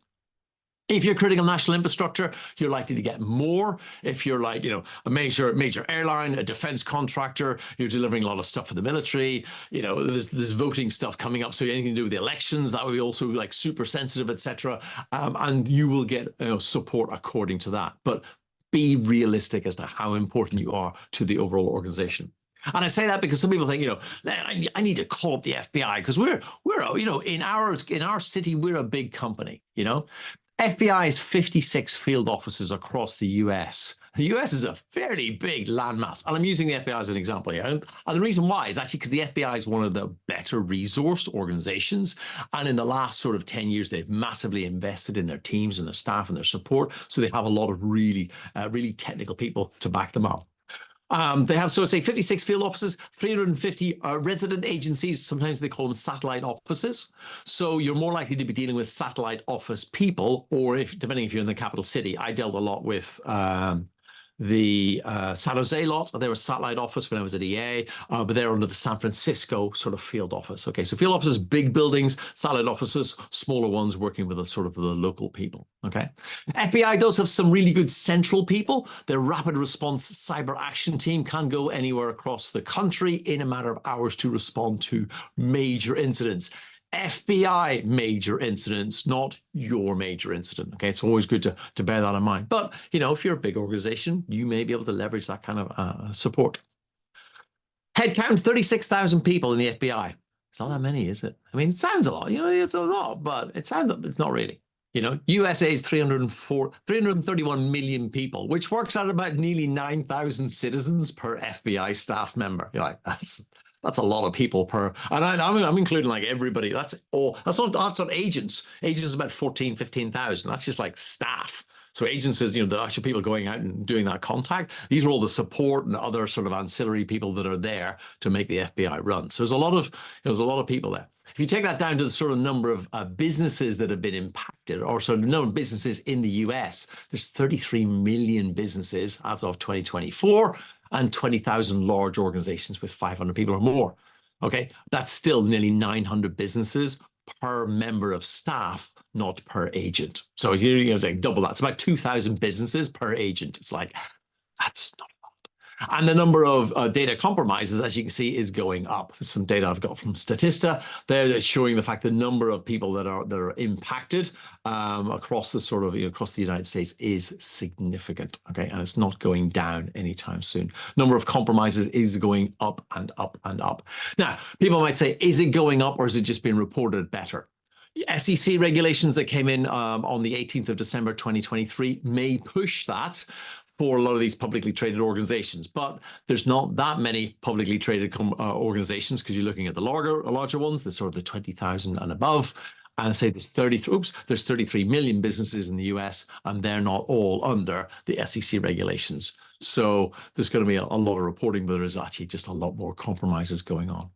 If you're critical national infrastructure, you're likely to get more. If you're like, a major airline, a defense contractor, you're delivering a lot of stuff for the military, there's voting stuff coming up. So anything to do with the elections, that would be also like super sensitive, etc. And you will get support according to that. But be realistic as to how important you are to the overall organization. And I say that because some people think, I need to call up the FBI because we're in our city, we're a big company, FBI has 56 field offices across the US. The US is a fairly big landmass. And I'm using the FBI as an example here. And the reason why is actually because the FBI is one of the better resourced organizations. And in the last sort of 10 years, they've massively invested in their teams and their staff and their support. So they have a lot of really technical people to back them up. They have, so say, 56 field offices, 350 resident agencies. Sometimes they call them satellite offices. So you're more likely to be dealing with satellite office people, or depending if you're in the capital city. I dealt a lot with the San Jose lot. They were a satellite office when I was at EA, but they're under the San Francisco sort of field office. Okay, so field offices, big buildings, satellite offices, smaller ones working with the local people. Okay, FBI does have some really good central people. Their rapid response cyber action team can go anywhere across the country in a matter of hours to respond to major incidents. FBI major incidents, not your major incident. Okay, it's always good to bear that in mind. But, if you're a big organization, you may be able to leverage that kind of support. Headcount, 36,000 people in the FBI. It's not that many, is it? I mean, it sounds a lot. It's a lot, but it's not really. USA is 331 million people, which works out about nearly 9,000 citizens per FBI staff member. You're like, that's a lot of people per, and I'm including like everybody. That's not agents. Agents is about 15,000. That's just like staff. So agents is, the actual people going out and doing that contact. These are all the support and other sort of ancillary people that are there to make the FBI run. So there's a lot of people there. If you take that down to the sort of number of businesses that have been impacted, or sort of known businesses in the US, there's 33 million businesses as of 2024. And 20,000 large organizations with 500 people or more. Okay, that's still nearly 900 businesses per member of staff, not per agent. So you have to double that. It's about 2,000 businesses per agent. It's like, that's not a lot. And the number of data compromises, as you can see, is going up. There's some data I've got from Statista. They're showing the fact the number of people that are impacted across the United States is significant. Okay, and it's not going down anytime soon. Number of compromises is going up and up and up. Now, people might say, is it going up or is it just being reported better? SEC regulations that came in on the 18th of December 2023 may push that for a lot of these publicly traded organizations, but there's not that many publicly traded organizations because you're looking at the larger ones, the sort of the 20,000 and above. And say there's 33 million businesses in the US, and they're not all under the SEC regulations. So there's going to be a lot of reporting, but there's actually just a lot more compromises going on.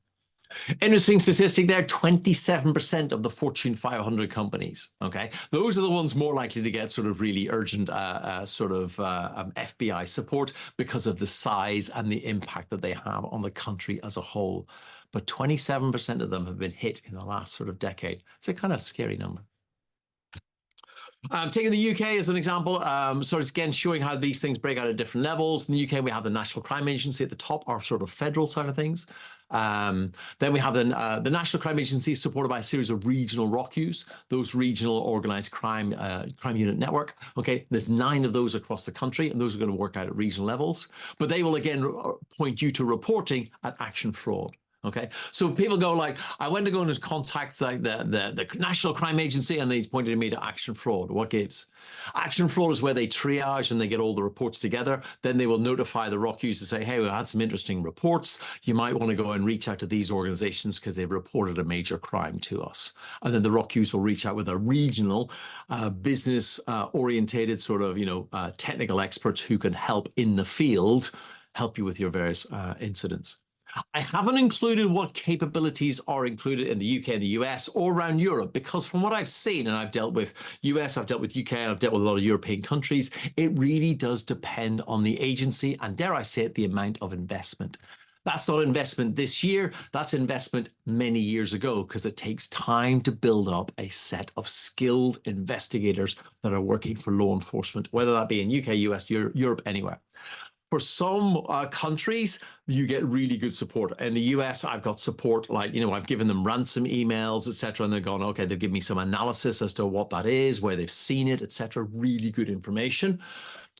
Interesting statistic there, 27% of the Fortune 500 companies, okay? Those are the ones more likely to get sort of really urgent FBI support because of the size and the impact that they have on the country as a whole. But 27% of them have been hit in the last sort of decade. It's a kind of scary number. Taking the UK as an example, so it's again showing how these things break out at different levels. In the UK, we have the National Crime Agency at the top, our sort of federal side of things. Then we have the National Crime Agency supported by a series of regional ROCUs, those regional organized crime unit network. Okay, there's 9 of those across the country, and those are going to work out at regional levels. But they will again point you to reporting at action fraud. Okay, so people go like, I went to go and contact like the National Crime Agency, and they pointed me to Action Fraud. What gives? Action Fraud is where they triage and they get all the reports together. Then they will notify the ROC to say, hey, we had some interesting reports. You might want to go and reach out to these organizations because they've reported a major crime to us. And then the ROCs will reach out with a regional business orientated sort of, technical experts who can help in the field, help you with your various incidents. I haven't included what capabilities are included in the UK and the US or around Europe, because from what I've seen, and I've dealt with US, I've dealt with UK, and I've dealt with a lot of European countries, it really does depend on the agency and, dare I say it, the amount of investment. That's not investment this year, that's investment many years ago, because it takes time to build up a set of skilled investigators that are working for law enforcement, whether that be in UK, US, Europe, anywhere. For some countries, you get really good support. In the US, I've got support like, I've given them ransom emails, etc. And they're gone, okay, they'll give me some analysis as to what that is, where they've seen it, etc. Really good information.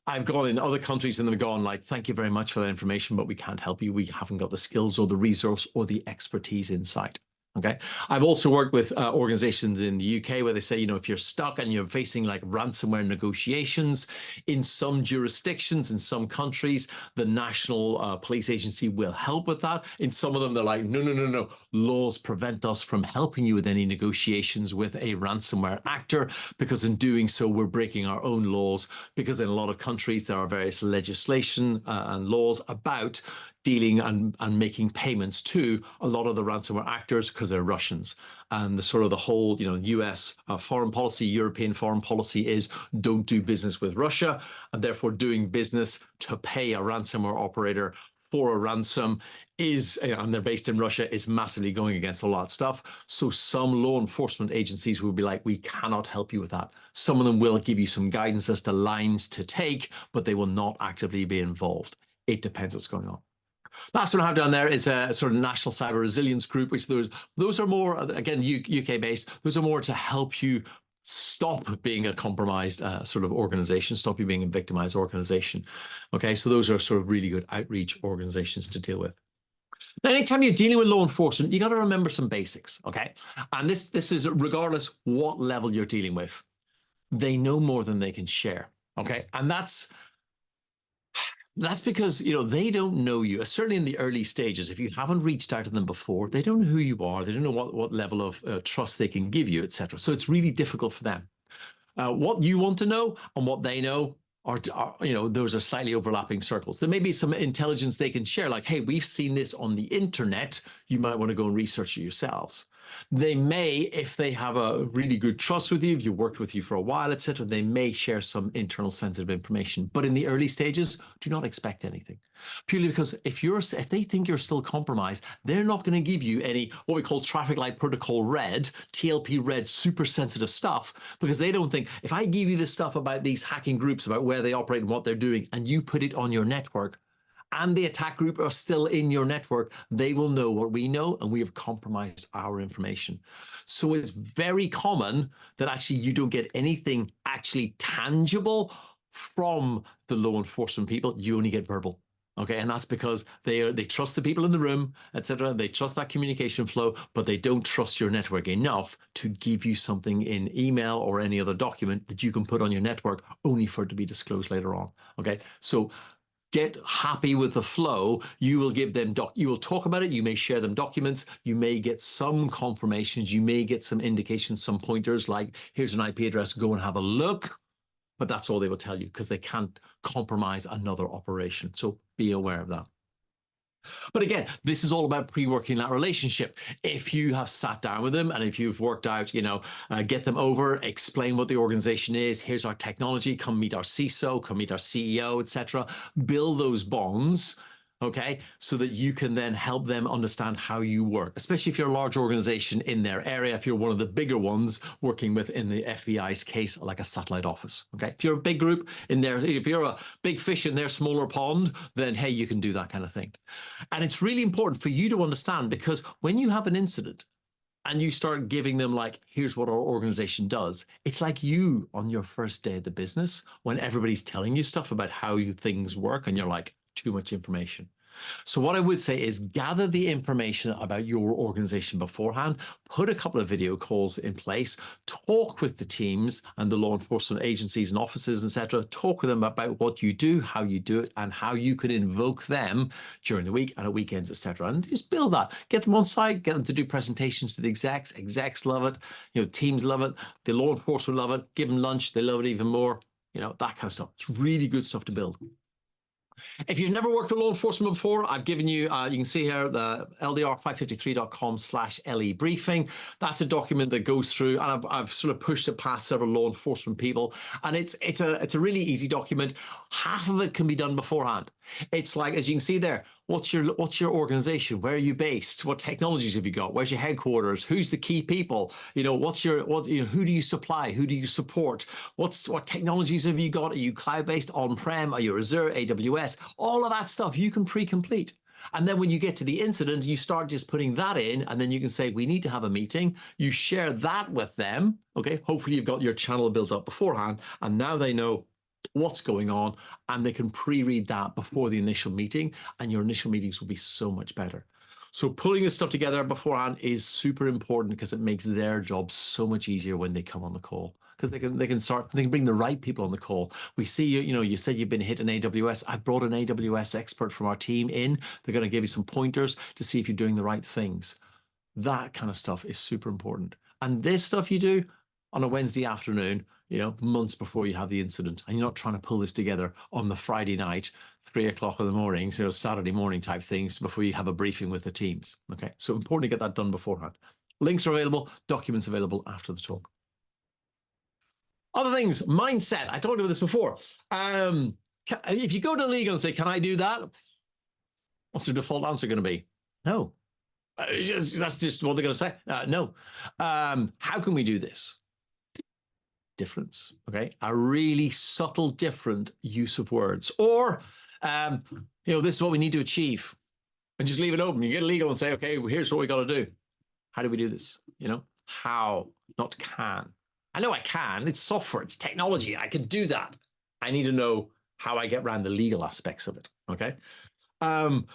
I've gone in other countries and they've gone like, thank you very much for that information, but we can't help you. We haven't got the skills or the resource or the expertise inside. Okay. I've also worked with organizations in the UK where they say, if you're stuck and you're facing like ransomware negotiations in some jurisdictions, in some countries, the National Police Agency will help with that. In some of them, they're like, no. Laws prevent us from helping you with any negotiations with a ransomware actor, because in doing so, we're breaking our own laws, because in a lot of countries, there are various legislation and laws about dealing and making payments to a lot of the ransomware actors because they're Russians. And the whole, US foreign policy, European foreign policy is don't do business with Russia, and therefore doing business to pay a ransomware operator for a ransom is, and they're based in Russia, is massively going against a lot of stuff. So some law enforcement agencies will be like, we cannot help you with that. Some of them will give you some guidance as to lines to take, but they will not actively be involved. It depends what's going on. Last one I have down there is a sort of National Cyber Resilience Group, which those are more, again, UK based. Those are more to help you stop being a compromised sort of organization, stop you being a victimized organization. Okay, so those are sort of really good outreach organizations to deal with. Now, anytime you're dealing with law enforcement, you got to remember some basics, okay? And this is regardless what level you're dealing with. They know more than they can share, okay? And that's because, they don't know you. Certainly in the early stages, if you haven't reached out to them before, they don't know who you are. They don't know what level of trust they can give you, etc. So it's really difficult for them. What you want to know and what they know are, those are slightly overlapping circles. There may be some intelligence they can share, like, hey, we've seen this on the internet. You might want to go and research it yourselves. They may, if they have a really good trust with you, if you worked with you for a while, etc., they may share some internal sensitive information. But in the early stages, do not expect anything. Purely because if they think you're still compromised, they're not going to give you any what we call traffic light protocol red, TLP red, super sensitive stuff, because they don't think if I give you this stuff about these hacking groups, about where they operate and what they're doing, and you put it on your network, and the attack group are still in your network, they will know what we know, and we have compromised our information. So it's very common that actually you don't get anything actually tangible from the law enforcement people. You only get verbal. Okay, and that's because they trust the people in the room, etc. They trust that communication flow, but they don't trust your network enough to give you something in email or any other document that you can put on your network, only for it to be disclosed later on. Okay, so get happy with the flow. You will give them you will talk about it. You may share them documents. You may get some confirmations. You may get some indications, some pointers like, here's an IP address, go and have a look. But that's all they will tell you, because they can't compromise another operation. So be aware of that. But again, this is all about pre-working that relationship. If you have sat down with them and if you've worked out, get them over, explain what the organization is, here's our technology, come meet our CISO, come meet our CEO, etc. Build those bonds, okay, so that you can then help them understand how you work, especially if you're a large organization in their area, if you're one of the bigger ones working with, in the FBI's case, like a satellite office, okay? If you're a big group in there, if you're a big fish in their smaller pond, then hey, you can do that kind of thing. And it's really important for you to understand, because when you have an incident and you start giving them like, here's what our organization does, it's like you on your first day of the business when everybody's telling you stuff about how things work and you're like, too much information. So what I would say is gather the information about your organization beforehand, put a couple of video calls in place, talk with the teams and the law enforcement agencies and offices, etc. Talk with them about what you do, how you do it, and how you can invoke them during the week and at weekends, etc. And just build that. Get them on site, get them to do presentations to the execs. Execs love it. Teams love it. The law enforcement love it. Give them lunch. They love it even more. That kind of stuff. It's really good stuff to build. If you've never worked with law enforcement before, I've given you, you can see here, the ldr553.com/LE briefing. That's a document that goes through, and I've sort of pushed it past several law enforcement people. And it's a really easy document. Half of it can be done beforehand. It's like, as you can see there, what's your organization? Where are you based? What technologies have you got? Where's your headquarters? Who's the key people? Who do you supply? Who do you support? What technologies have you got? Are you cloud-based, on-prem? Are you Azure, AWS? All of that stuff you can pre-complete. And then when you get to the incident, you start just putting that in, and then you can say, we need to have a meeting. You share that with them. Okay. Hopefully you've got your channel built up beforehand, and now they know what's going on, and they can pre-read that before the initial meeting, and your initial meetings will be so much better. So pulling this stuff together beforehand is super important because it makes their job so much easier when they come on the call, because they can bring the right people on the call. We see you said you've been hit in AWS. I brought an AWS expert from our team in. They're going to give you some pointers to see if you're doing the right things. That kind of stuff is super important. And this stuff you do on a Wednesday afternoon, months before you have the incident, and you're not trying to pull this together on the Friday night, 3 o'clock in the morning, Saturday morning type things before you have a briefing with the teams. Okay, so important to get that done beforehand. Links are available, documents available after the talk. Other things, mindset. I talked about this before. If you go to legal and say, can I do that? What's the default answer going to be? No. That's just what they're going to say. No. How can we do this? Difference, okay? A really subtle, different use of words. Or, this is what we need to achieve. And just leave it open. You get legal and say, okay, well, here's what we got to do. How do we do this? How, not can. I know I can. It's software. It's technology. I can do that. I need to know how I get around the legal aspects of it, okay? And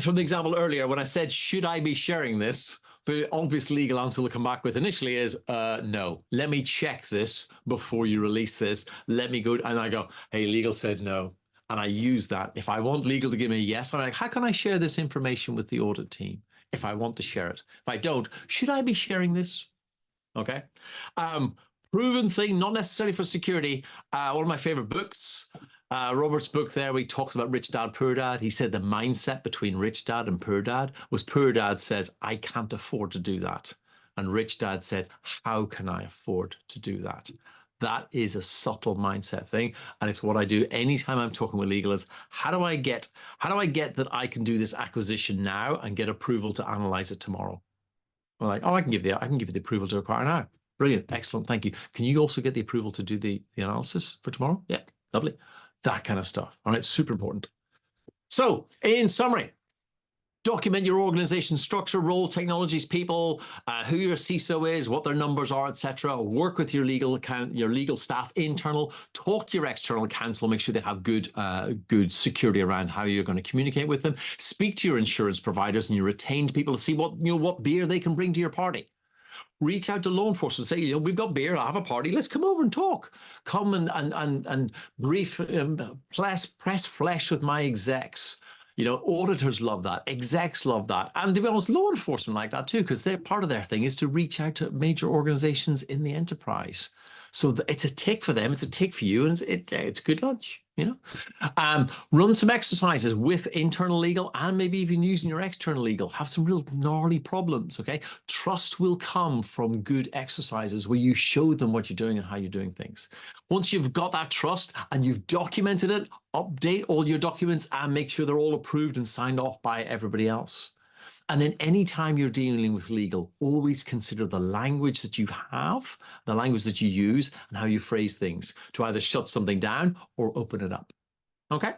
from the example earlier, when I said, should I be sharing this? The obvious legal answer they'll come back with initially is, no. Let me check this before you release this. Let me go. And I go, hey, legal said no. And I use that. If I want legal to give me a yes, I'm like, how can I share this information with the audit team if I want to share it? If I don't, should I be sharing this? Okay. Proven thing, not necessarily for security. One of my favorite books, Robert's book there, where he talks about Rich Dad, Poor Dad. He said the mindset between Rich Dad and Poor Dad was Poor Dad says, I can't afford to do that. And Rich Dad said, how can I afford to do that? That is a subtle mindset thing. And it's what I do anytime I'm talking with legal is, how do I get that I can do this acquisition now and get approval to analyze it tomorrow? I'm like, oh, I can give you the approval to acquire now. Brilliant. Excellent. Thank you. Can you also get the approval to do the analysis for tomorrow? Yeah. Lovely. That kind of stuff. All right. Super important. So in summary, document your organization structure, role, technologies, people, who your CISO is, what their numbers are, etc. Work with your legal staff, internal. Talk to your external counsel. Make sure they have good security around how you're going to communicate with them. Speak to your insurance providers and your retained people to see what beer they can bring to your party. Reach out to law enforcement, say, we've got beer, I have a party, let's come over and talk. Come and brief, press flesh with my execs. Auditors love that, execs love that. And to be honest, law enforcement like that too, because part of their thing is to reach out to major organizations in the enterprise. So it's a tick for them, it's a tick for you, and it's good lunch, Run some exercises with internal legal and maybe even using your external legal. Have some real gnarly problems, okay? Trust will come from good exercises where you show them what you're doing and how you're doing things. Once you've got that trust and you've documented it, update all your documents and make sure they're all approved and signed off by everybody else. And then anytime you're dealing with legal, always consider the language that you have, the language that you use, and how you phrase things to either shut something down or open it up. Okay?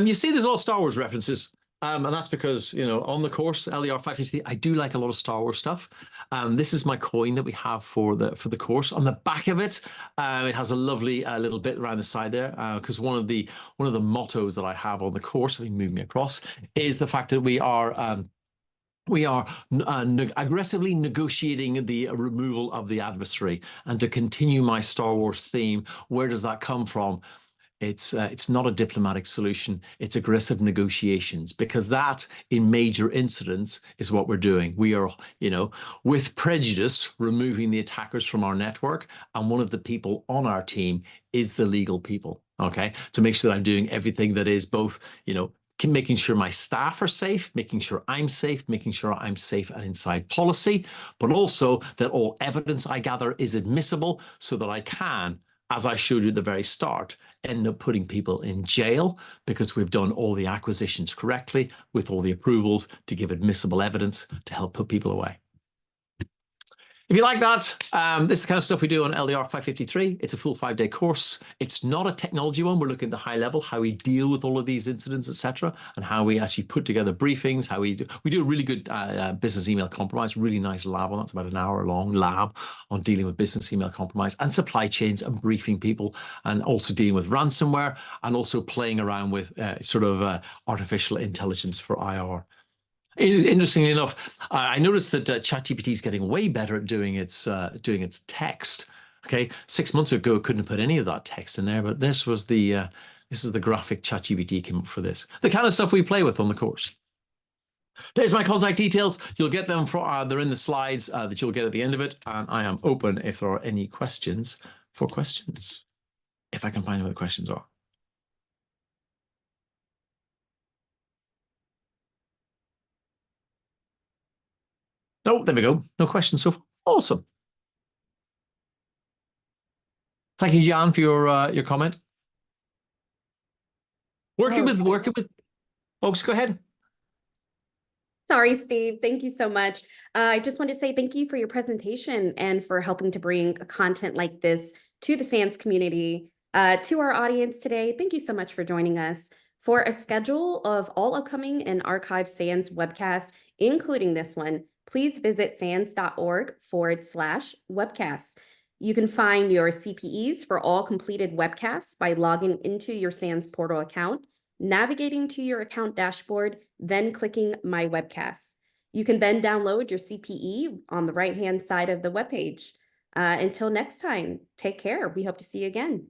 You see there's all Star Wars references. And that's because, you know, on the course, LER 553, I do like a lot of Star Wars stuff. This is my coin that we have for the course. On the back of it, it has a lovely little bit around the side there, because one of the mottos that I have on the course, if you move me across, is the fact that we are aggressively negotiating the removal of the adversary. And to continue my Star Wars theme, where does that come from? It's not a diplomatic solution. It's aggressive negotiations, because that, in major incidents, is what we're doing. We are, you know, with prejudice, removing the attackers from our network. And one of the people on our team is the legal people, okay? To make sure that I'm doing everything that is both, you know, making sure my staff are safe, making sure I'm safe and inside policy, but also that all evidence I gather is admissible, so that I can, as I showed you at the very start, end up putting people in jail because we've done all the acquisitions correctly with all the approvals to give admissible evidence to help put people away. If you like that, this is the kind of stuff we do on LDR 553. It's a full 5-day course. It's not a technology one. We're looking at the high level, how we deal with all of these incidents, etc., and how we actually put together briefings, how we do a really good business email compromise, really nice lab on that. It's about an hour-long lab on dealing with business email compromise and supply chains and briefing people, and also dealing with ransomware, and also playing around with artificial intelligence for IR. Interestingly enough, I noticed that ChatGPT is getting way better at doing its text. Okay, 6 months ago, it couldn't put any of that text in there, but this is the graphic ChatGPT came up for this. The kind of stuff we play with on the course. There's my contact details. You'll get them they're in the slides that you'll get at the end of it, and I am open if there are any questions if I can find out what the questions are. Oh, there we go. No questions so far. Awesome. Thank you, Jan, for your comment. Working with folks, go ahead. Sorry, Steve. Thank you so much. I just want to say thank you for your presentation and for helping to bring content like this to the SANS community, to our audience today. Thank you so much for joining us. For a schedule of all upcoming and archived SANS webcasts, including this one, please visit sans.org/webcasts. You can find your CPEs for all completed webcasts by logging into your SANS portal account, navigating to your account dashboard, then clicking My Webcasts. You can then download your CPE on the right-hand side of the webpage. Until next time, take care. We hope to see you again.